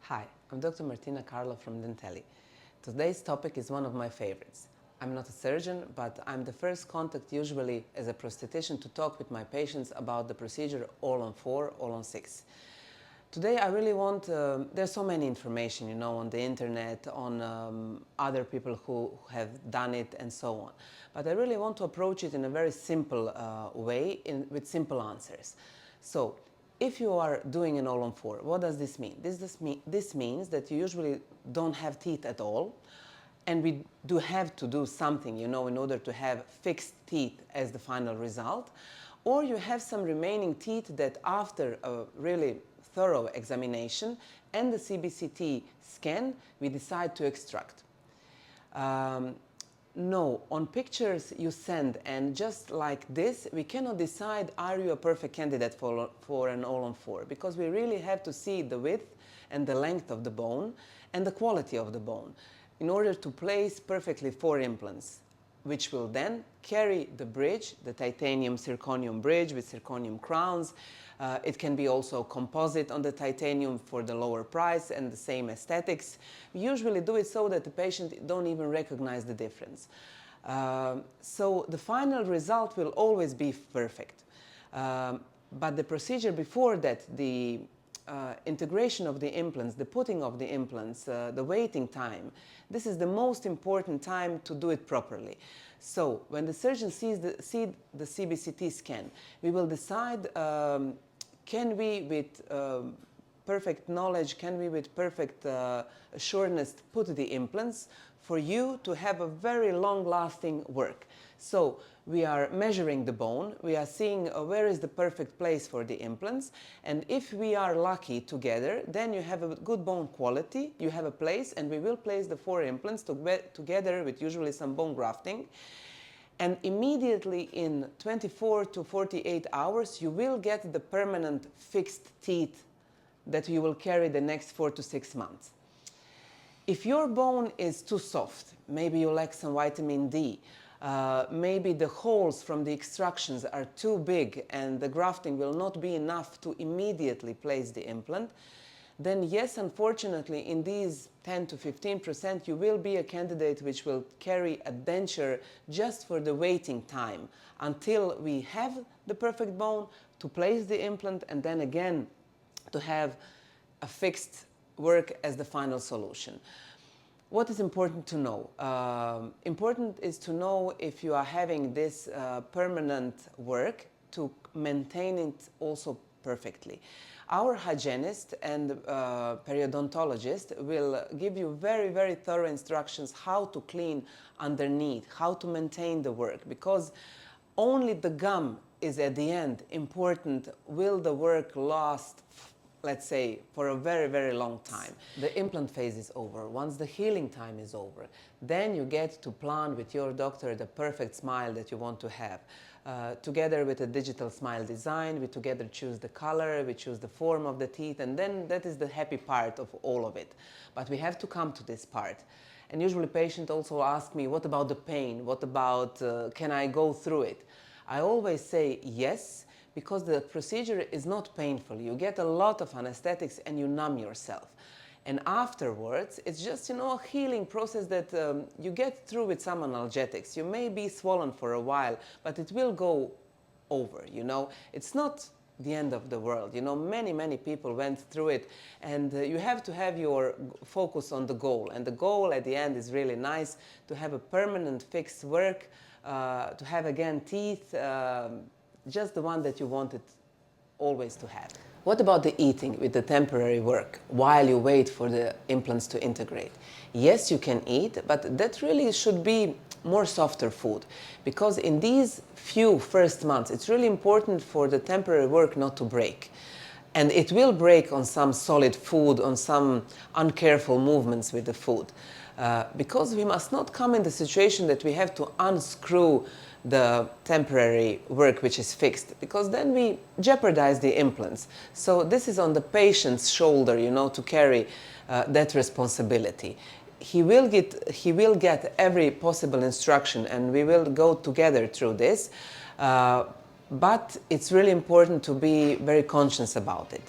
Hi, I'm Dr. Martina from Dentelli. Today's topic is one of my favorites. I'm not a surgeon, but I'm the first contact usually as a prosthetician to talk with my patients about the procedure Allon4, Allon6. Today I really want, there's so many information, on the internet, on other people who have done it and so on. But I really want to approach it in a very simple way with simple answers. So, if you are doing an Allon4, what does this mean? This means that you usually don't have teeth at all, and we do have to do something, in order to have fixed teeth as the final result, or you have some remaining teeth that after a really thorough examination and the CBCT scan, we decide to extract. No, on pictures you send, and just like this, we cannot decide are you a perfect candidate for an Allon4, because we really have to see the width and the length of the bone and the quality of the bone in order to place perfectly 4 implants, which will then carry the bridge, the titanium zirconium bridge with zirconium crowns. It can be also composite on the titanium for the lower price and the same aesthetics. We usually do it so that the patient don't even recognize the difference. So the final result will always be perfect. But the procedure before that, the integration of the implants, the putting of the implants, the waiting time, this is the most important time to do it properly. So when the surgeon sees the CBCT scan, we will decide can we with perfect knowledge, can we with perfect assuredness put the implants for you to have a very long-lasting work. So we are measuring the bone, we are seeing where is the perfect place for the implants, and if we are lucky together, then you have a good bone quality, you have a place, and we will place the 4 implants together with usually some bone grafting. And immediately in 24 to 48 hours, you will get the permanent fixed teeth that you will carry the next 4 to 6 months. If your bone is too soft, maybe you lack some vitamin D, maybe the holes from the extractions are too big and the grafting will not be enough to immediately place the implant, then yes, unfortunately, in these 10 to 15%, you will be a candidate which will carry a denture just for the waiting time until we have the perfect bone to place the implant, and then again to have a fixed work as the final solution. What is important to know? Important is to know if you are having this permanent work to maintain it also perfectly. Our hygienist and periodontologist will give you very, very thorough instructions how to clean underneath, how to maintain the work, because only the gum is at the end important. Will the work last, let's say, for a very, very long time? The implant phase is over. Once the healing time is over, then you get to plan with your doctor the perfect smile that you want to have. Together with a digital smile design, we together choose the color, we choose the form of the teeth, and then that is the happy part of all of it. But we have to come to this part. And usually patients also ask me, what about the pain? What about, can I go through it? I always say yes, because the procedure is not painful. You get a lot of anesthetics and you numb yourself. And afterwards, it's just, a healing process that you get through with some analgetics. You may be swollen for a while, but it will go over, It's not the end of the world. Many, many people went through it, and you have to have your focus on the goal. And the goal at the end is really nice, to have a permanent fixed work, to have again teeth, just the one that you wanted always to have. What about the eating with the temporary work while you wait for the implants to integrate? Yes, you can eat, but that really should be more softer food, because in these few first months, it's really important for the temporary work not to break. And it will break on some solid food, on some uncareful movements with the food. Because we must not come in the situation that we have to unscrew the temporary work which is fixed, because then we jeopardize the implants. So this is on the patient's shoulder, to carry that responsibility. He will get every possible instruction, and we will go together through this. But it's really important to be very conscious about it.